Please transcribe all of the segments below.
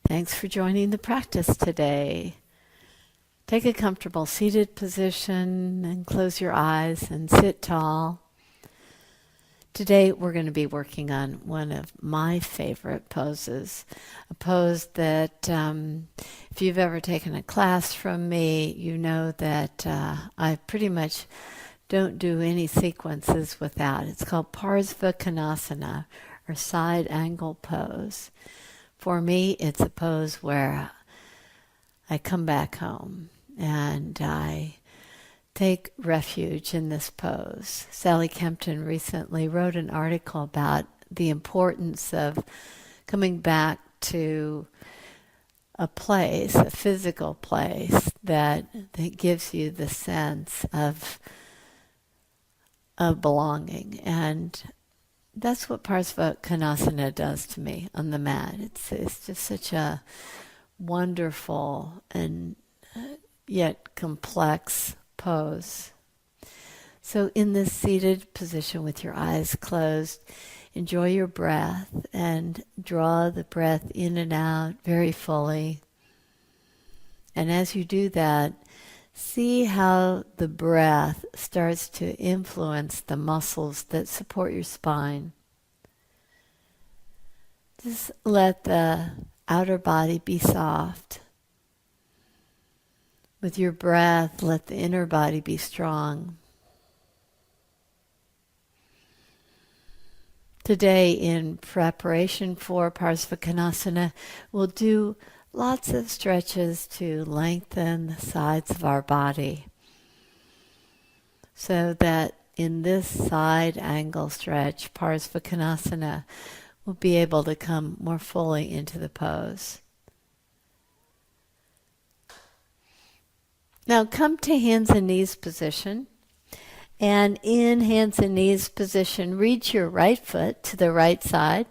Thanks for joining the practice today. Take a comfortable seated position and close your eyes and sit tall. Today we're going to be working on one of my favorite poses, a pose that if you've ever taken a class from me, you know that I pretty much don't do any sequences without. It's called Parsvakonsana, or side angle pose. For me, it's a pose where I come back home and I take refuge in this pose. Sally Kempton recently wrote an article about the importance of coming back to a place, a physical place that gives you the sense of belonging. And that's what Parsvakonsana does to me on the mat. It's just such a wonderful and yet complex pose. So in this seated position with your eyes closed, enjoy your breath and draw the breath in and out very fully. And as you do that, see how the breath starts to influence the muscles that support your spine. Just let the outer body be soft. With your breath, let the inner body be strong. Today, in preparation for Parsvakonsana, we'll do lots of stretches to lengthen the sides of our body, so that in this side angle stretch, Parsvakonsana, we'll be able to come more fully into the pose. Now come to hands and knees position. And in hands and knees position, reach your right foot to the right side.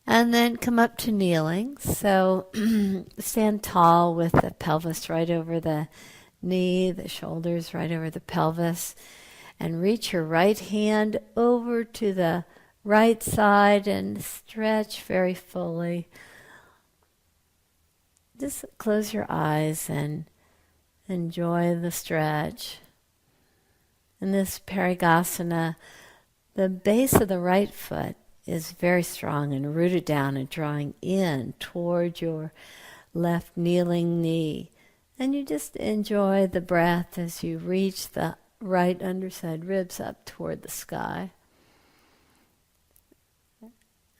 And then come up to kneeling. So stand tall with the pelvis right over the knee, the shoulders right over the pelvis. And reach your right hand over to the right side and stretch very fully. Just close your eyes and enjoy the stretch. In this Parigasana, the base of the right foot is very strong and rooted down and drawing in toward your left kneeling knee. And you just enjoy the breath as you reach the right underside ribs up toward the sky.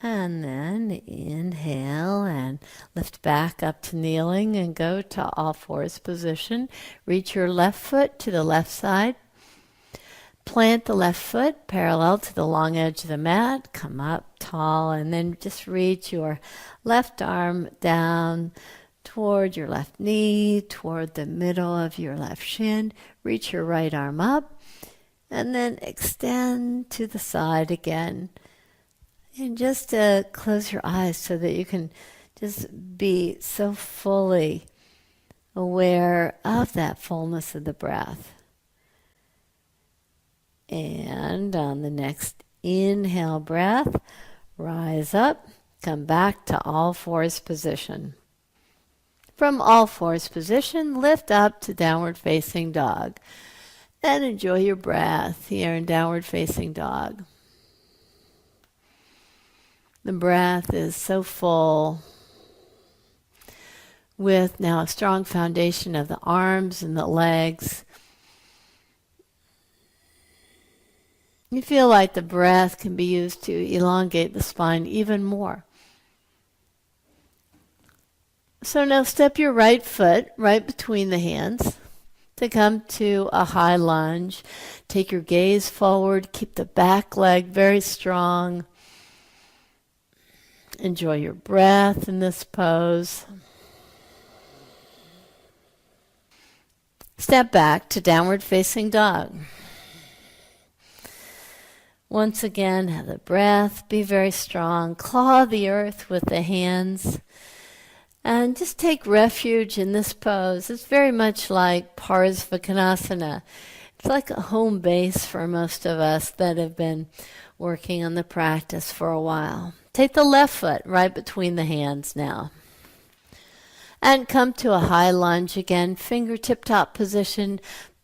And then inhale and lift back up to kneeling and go to all fours position. Reach your left foot to the left side. Plant the left foot parallel to the long edge of the mat. Come up tall and then just reach your left arm down toward your left knee, toward the middle of your left shin. Reach your right arm up and then extend to the side again. And just close your eyes so that you can just be so fully aware of that fullness of the breath. And on the next inhale breath, rise up, come back to all fours position. From all fours position, lift up to downward facing dog. And enjoy your breath here in downward facing dog. The breath is so full, with now a strong foundation of the arms and the legs. You feel like the breath can be used to elongate the spine even more. So now step your right foot right between the hands to come to a high lunge. Take your gaze forward, keep the back leg very strong. Enjoy your breath in this pose. Step back to downward facing dog. Once again, have the breath be very strong. Claw the earth with the hands. And just take refuge in this pose. It's very much like Parsvakonsana. It's like a home base for most of us that have been working on the practice for a while. Take the left foot right between the hands now. And come to a high lunge again, fingertip top position,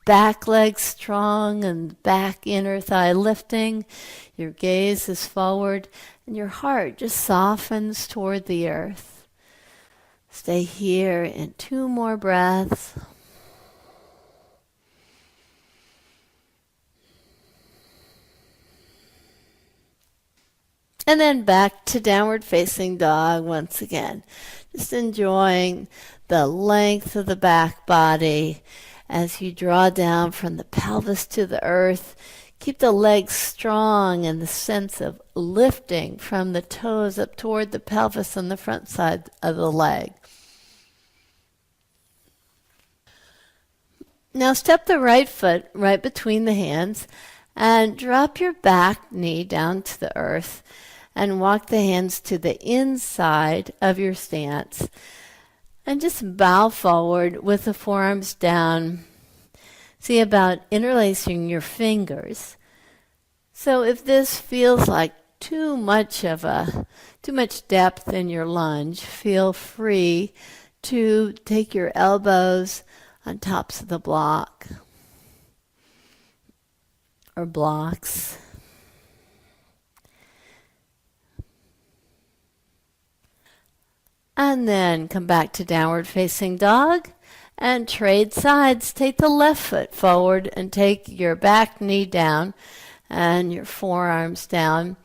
back leg strong and back inner thigh lifting. Your gaze is forward and your heart just softens toward the earth. Stay here in 2 more breaths. And then back to downward facing dog once again. Just enjoying the length of the back body as you draw down from the pelvis to the earth. Keep the legs strong and the sense of lifting from the toes up toward the pelvis on the front side of the leg. Now step the right foot right between the hands and drop your back knee down to the earth and walk the hands to the inside of your stance. And just bow forward with the forearms down. See about interlacing your fingers. So if this feels like too much depth in your lunge, feel free to take your elbows on tops of the block or blocks. And then come back to downward facing dog and trade sides. Take the left foot forward and take your back knee down and your forearms down.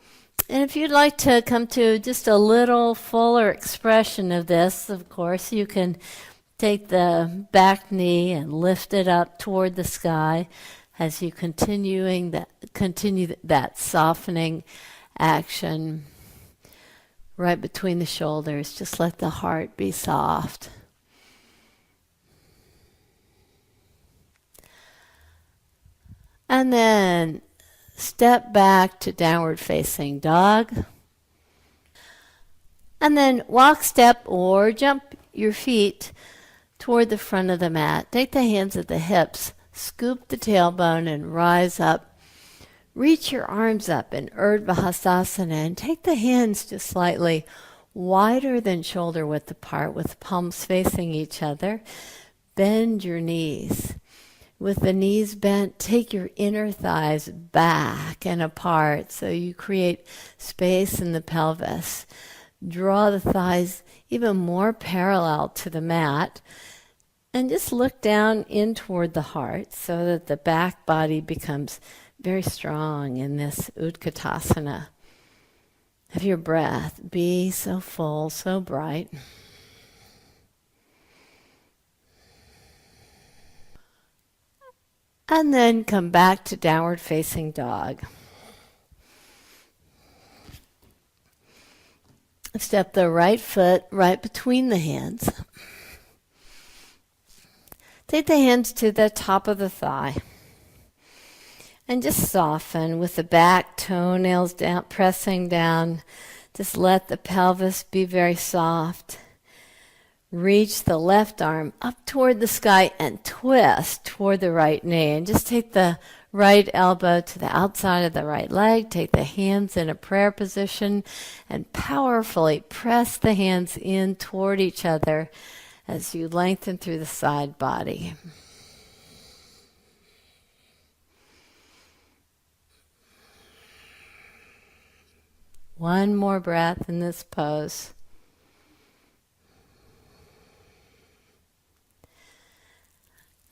And if you'd like to come to just a little fuller expression of this, of course, you can take the back knee and lift it up toward the sky as you continue that softening action. Right between the shoulders, just let the heart be soft. And then step back to downward facing dog. And then walk, step, or jump your feet toward the front of the mat. Take the hands at the hips, scoop the tailbone, and rise up. Reach your arms up in Urdhva Hastasana and take the hands just slightly wider than shoulder width apart with palms facing each other. Bend your knees. With the knees bent, take your inner thighs back and apart so you create space in the pelvis. Draw the thighs even more parallel to the mat and just look down in toward the heart so that the back body becomes very strong in this Utkatasana. Have your breath be so full, so bright. And then come back to downward facing dog. Step the right foot right between the hands. Take the hands to the top of the thigh. And just soften with the back toenails down, pressing down. Just let the pelvis be very soft. Reach the left arm up toward the sky and twist toward the right knee. And just take the right elbow to the outside of the right leg. Take the hands in a prayer position and powerfully press the hands in toward each other as you lengthen through the side body. One more breath in this pose.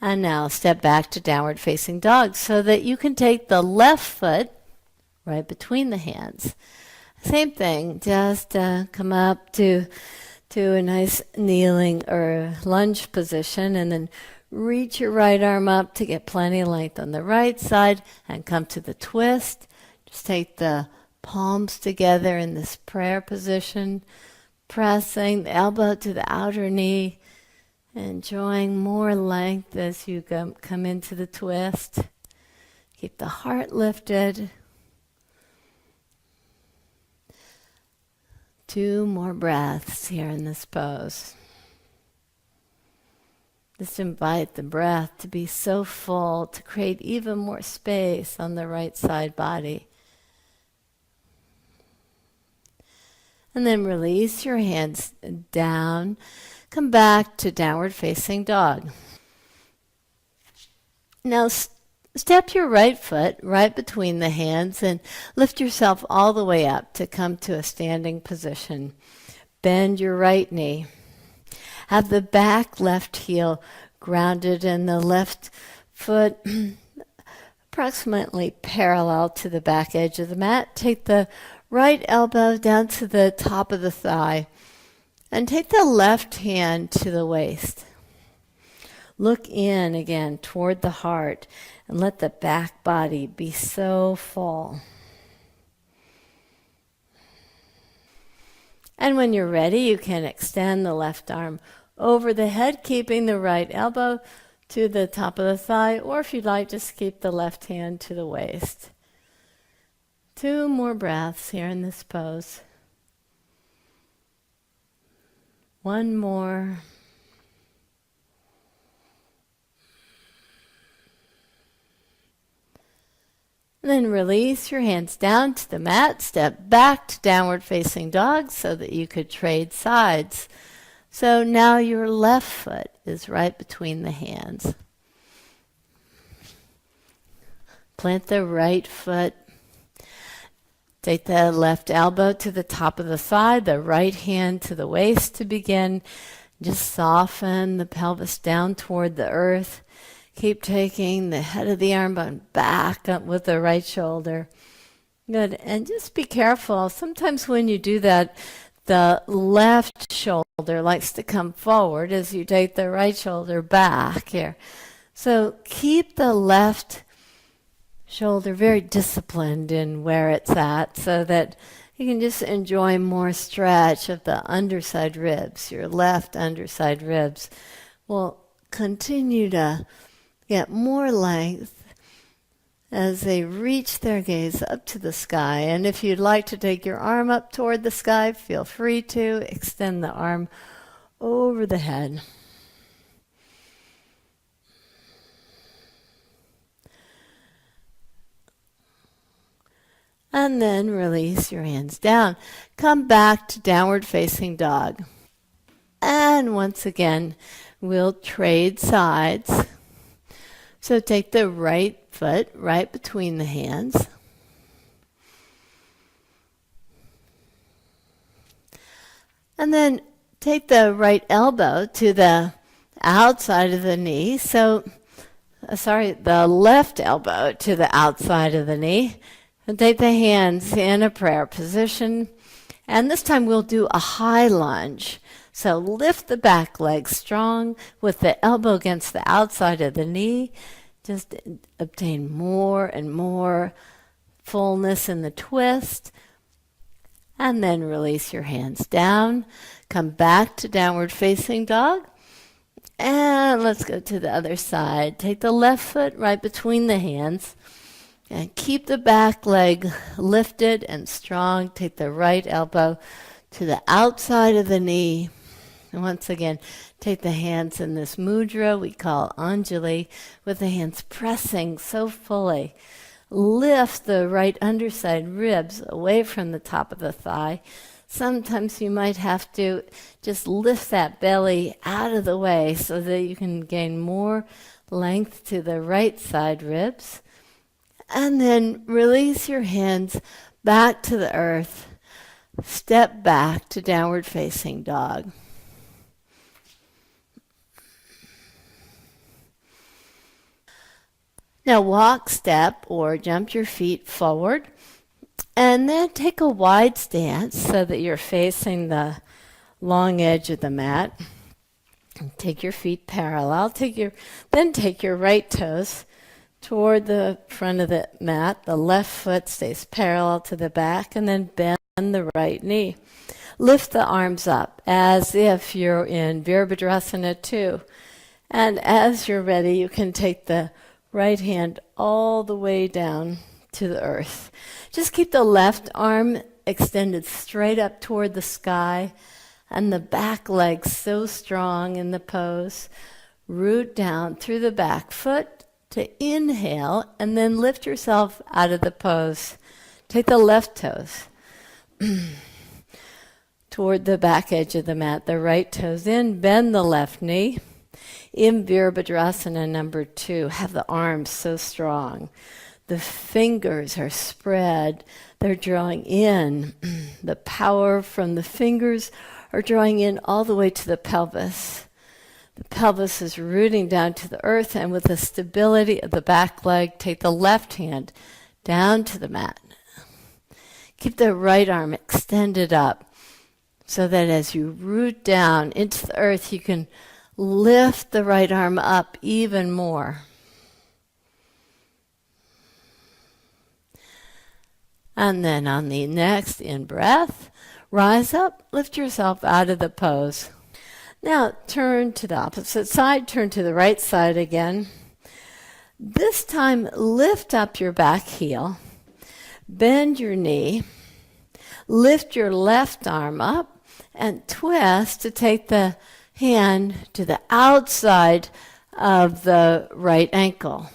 And now step back to downward facing dog so that you can take the left foot right between the hands. Same thing, just come up to a nice kneeling or lunge position and then reach your right arm up to get plenty of length on the right side and come to the twist. Just take the palms together in this prayer position, pressing the elbow to the outer knee, enjoying more length as you come into the twist. Keep the heart lifted. 2 more breaths here in this pose. Just invite the breath to be so full to create even more space on the right side body. And then release your hands down. Come back to downward facing dog. Now step your right foot right between the hands and lift yourself all the way up to come to a standing position. Bend your right knee. Have the back left heel grounded and the left foot approximately parallel to the back edge of the mat. Take the right elbow down to the top of the thigh and take the left hand to the waist. Look in again toward the heart and let the back body be so full. And when you're ready, you can extend the left arm over the head, keeping the right elbow to the top of the thigh, or if you'd like, just keep the left hand to the waist. 2 more breaths here in this pose. 1 more. And then release your hands down to the mat. Step back to downward facing dog so that you could trade sides. So now your left foot is right between the hands. Plant the right foot. Take the left elbow to the top of the thigh, the right hand to the waist to begin. Just soften the pelvis down toward the earth. Keep taking the head of the arm bone back up with the right shoulder. Good. And just be careful. Sometimes when you do that, the left shoulder likes to come forward as you take the right shoulder back here. So keep the left shoulder very disciplined in where it's at so that you can just enjoy more stretch of the underside ribs. Your left underside ribs will continue to get more length as they reach their gaze up to the sky. And if you'd like to take your arm up toward the sky, feel free to extend the arm over the head. And then release your hands down. Come back to downward facing dog. And once again, we'll trade sides. So take the right foot right between the hands. And then take the right elbow to the outside of the knee. The left elbow to the outside of the knee. And take the hands in a prayer position. And this time we'll do a high lunge. So lift the back leg strong with the elbow against the outside of the knee. Just obtain more and more fullness in the twist. And then release your hands down. Come back to downward facing dog. And let's go to the other side. Take the left foot right between the hands. And keep the back leg lifted and strong. Take the right elbow to the outside of the knee. And once again, take the hands in this mudra we call Anjali, with the hands pressing so fully. Lift the right underside ribs away from the top of the thigh. Sometimes you might have to just lift that belly out of the way so that you can gain more length to the right side ribs. And then release your hands back to the earth. Step back to downward facing dog. Now walk, step, or jump your feet forward. And then take a wide stance so that you're facing the long edge of the mat. Take your feet parallel. Then take your right toes toward the front of the mat. The left foot stays parallel to the back, and then bend the right knee. Lift the arms up as if you're in Virabhadrasana 2. And as you're ready, you can take the right hand all the way down to the earth. Just keep the left arm extended straight up toward the sky and the back leg so strong in the pose. Root down through the back foot to inhale and then lift yourself out of the pose. Take the left toes. toward the back edge of the mat. The right toes in, bend the left knee. In Virabhadrasana number 2, have the arms so strong. The fingers are spread. They're drawing in. The power from the fingers are drawing in all the way to the pelvis. The pelvis is rooting down to the earth, and with the stability of the back leg, take the left hand down to the mat. Keep the right arm extended up so that as you root down into the earth, you can lift the right arm up even more. And then on the next in-breath, rise up, lift yourself out of the pose. Now turn to the opposite side, turn to the right side again. This time, lift up your back heel, bend your knee, lift your left arm up, and twist to take the hand to the outside of the right ankle.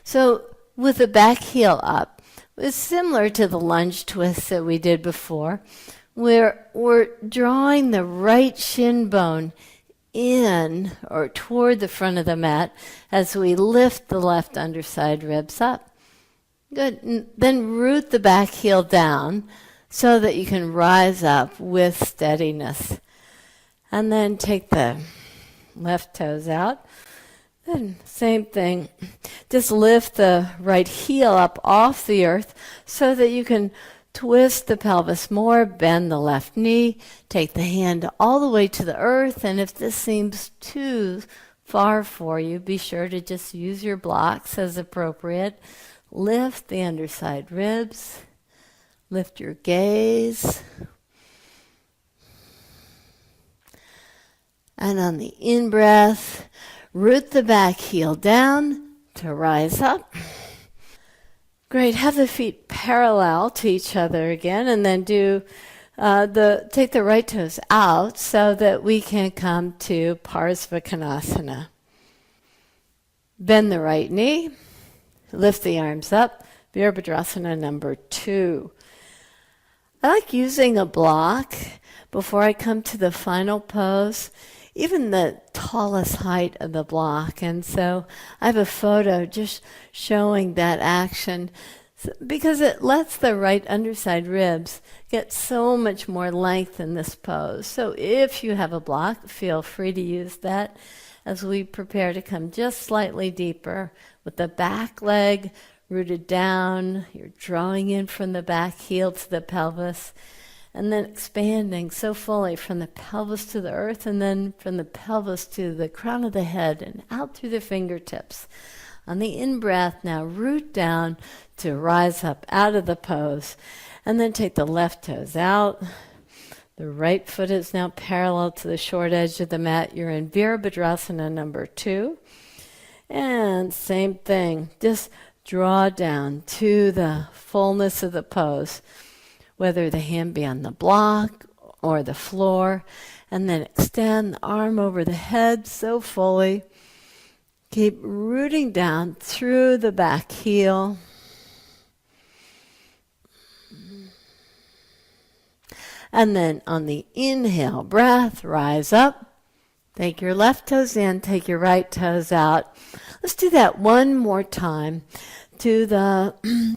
So with the back heel up, it's similar to the lunge twist that we did before, where we're drawing the right shin bone in or toward the front of the mat as we lift the left underside ribs up. Good. And then root the back heel down so that you can rise up with steadiness. And then take the left toes out. Then same thing. Just lift the right heel up off the earth so that you can twist the pelvis more, bend the left knee, take the hand all the way to the earth, and if this seems too far for you, be sure to just use your blocks as appropriate. Lift the underside ribs, lift your gaze. And on the in-breath, root the back heel down to rise up. Great. Have the feet parallel to each other again, and then take the right toes out so that we can come to Parsvakonsana. Bend the right knee, lift the arms up. Virabhadrasana number 2. I like using a block before I come to the final pose, even the tallest height of the block. And so I have a photo just showing that action because it lets the right underside ribs get so much more length in this pose. So if you have a block, feel free to use that as we prepare to come just slightly deeper with the back leg rooted down. You're drawing in from the back heel to the pelvis, and then expanding so fully from the pelvis to the earth, and then from the pelvis to the crown of the head and out through the fingertips. On the in-breath, now root down to rise up out of the pose, and then take the left toes out. The right foot is now parallel to the short edge of the mat. You're in Virabhadrasana number 2. And same thing, just draw down to the fullness of the pose, whether the hand be on the block or the floor, and then extend the arm over the head so fully. Keep rooting down through the back heel. And then on the inhale breath, rise up. Take your left toes in, take your right toes out. Let's do that one more time to the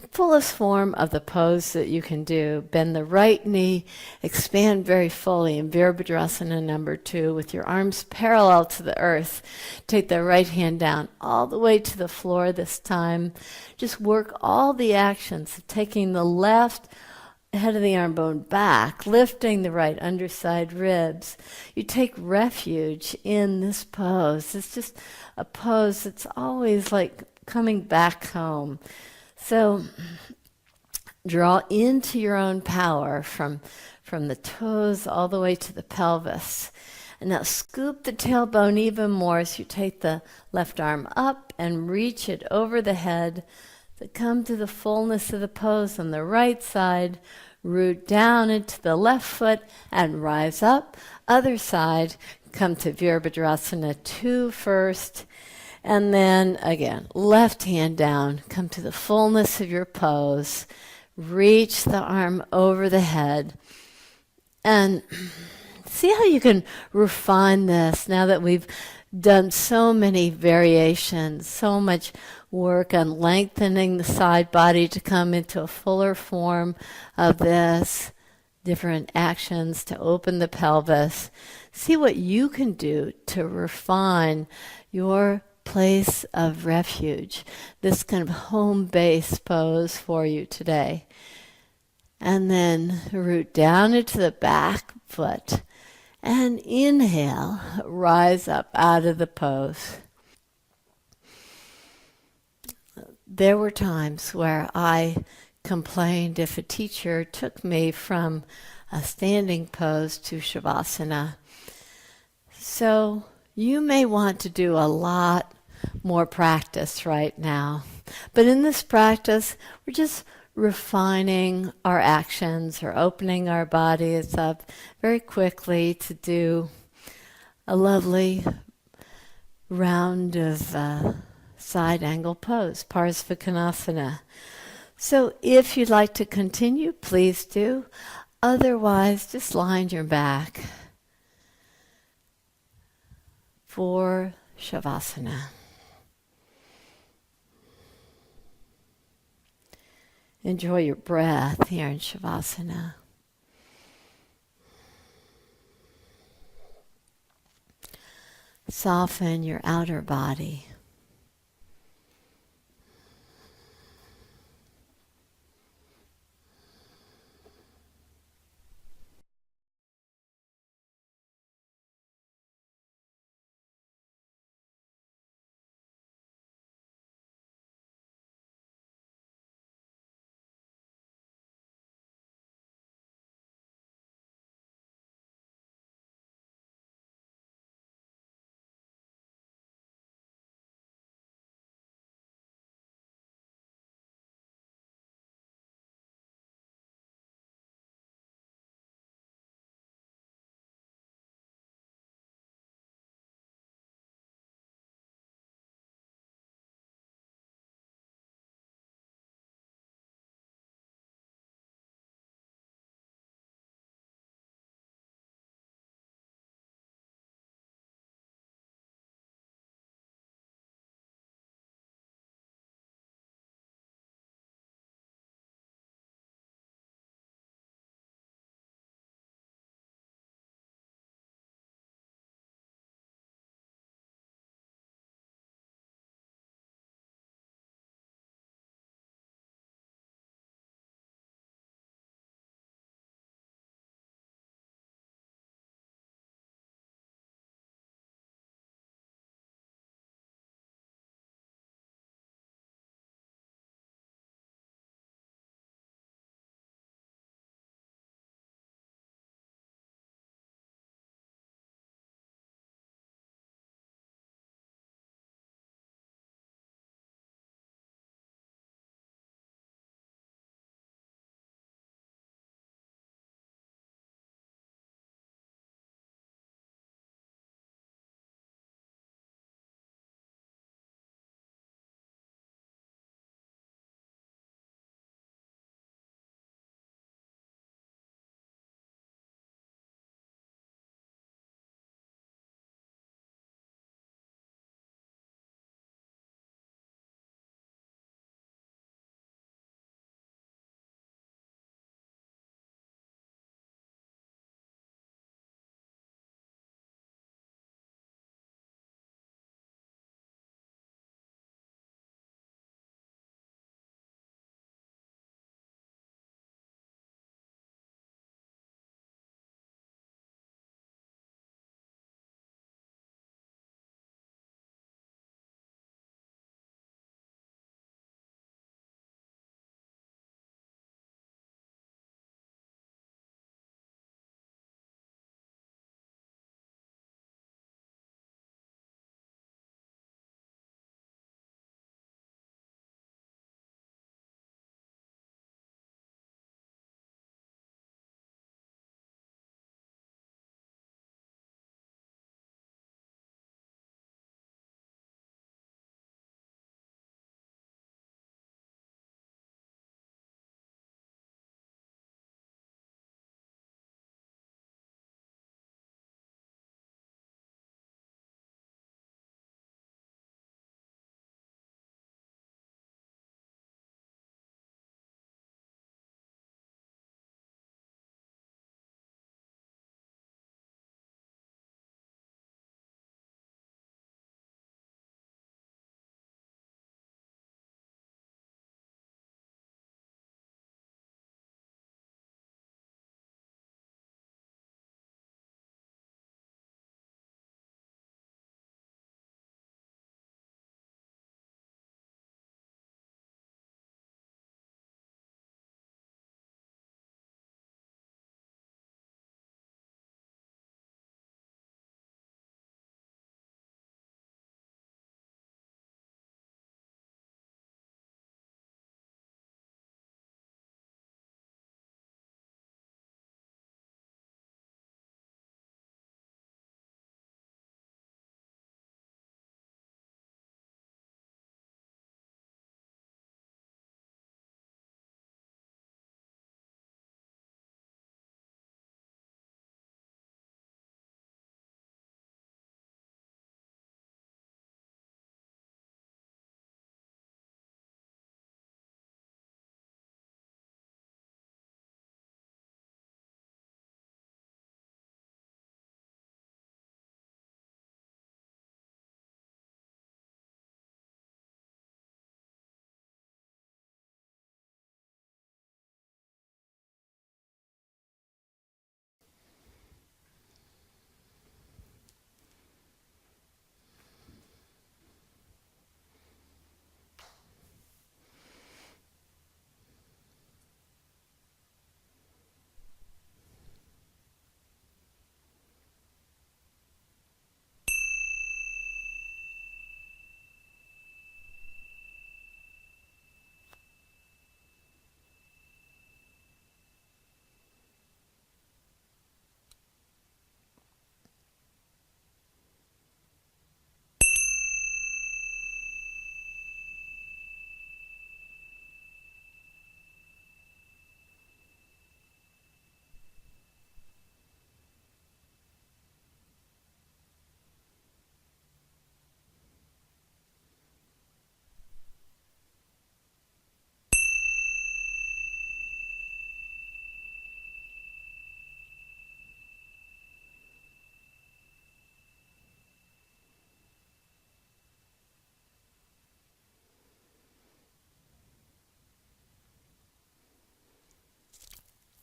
fullest form of the pose that you can do. Bend the right knee, expand very fully in Virabhadrasana number 2 with your arms parallel to the earth. Take the right hand down all the way to the floor this time. Just work all the actions of taking the left head of the arm bone back, lifting the right underside ribs. You take refuge in this pose. It's just a pose that's always like coming back home. So draw into your own power from the toes all the way to the pelvis. And now scoop the tailbone even more as you take the left arm up and reach it over the head to come to the fullness of the pose on the right side. Root down into the left foot and rise up. Other side, come to Virabhadrasana 2 first. And then again, left hand down, come to the fullness of your pose. Reach the arm over the head. And see how you can refine this now that we've done so many variations, so much work on lengthening the side body to come into a fuller form of this, different actions to open the pelvis. See what you can do to refine your place of refuge, this kind of home base pose for you today. And then root down into the back foot and inhale, rise up out of the pose. There were times where I complained if a teacher took me from a standing pose to Shavasana. So you may want to do a lot more practice right now. But in this practice, we're just refining our actions or opening our bodies up very quickly to do a lovely round of side angle pose, Parsvakonsana. So if you'd like to continue, please do. Otherwise, just line your back for Shavasana. Enjoy your breath here in Shavasana. Soften your outer body.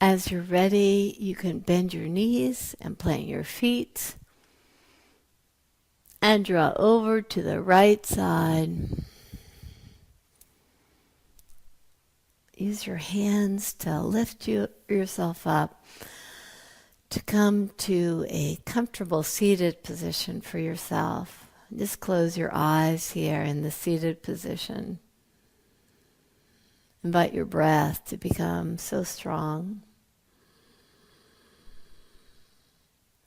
As you're ready, you can bend your knees and plant your feet and draw over to the right side. Use your hands to lift yourself up to come to a comfortable seated position for yourself. Just close your eyes here in the seated position. Invite your breath to become so strong.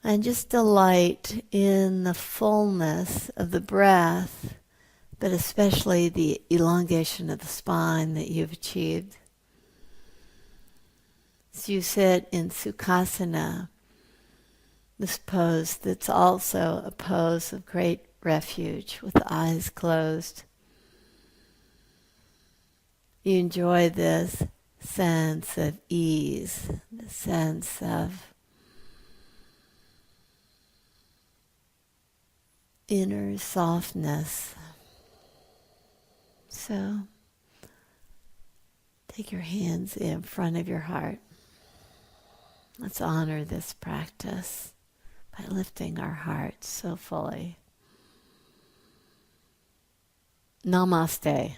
And just delight in the fullness of the breath, but especially the elongation of the spine that you've achieved. As you sit in Sukhasana, this pose that's also a pose of great refuge with the eyes closed, you enjoy this sense of ease, the sense of inner softness. So take your hands in front of your heart. Let's honor this practice by lifting our hearts so fully. Namaste.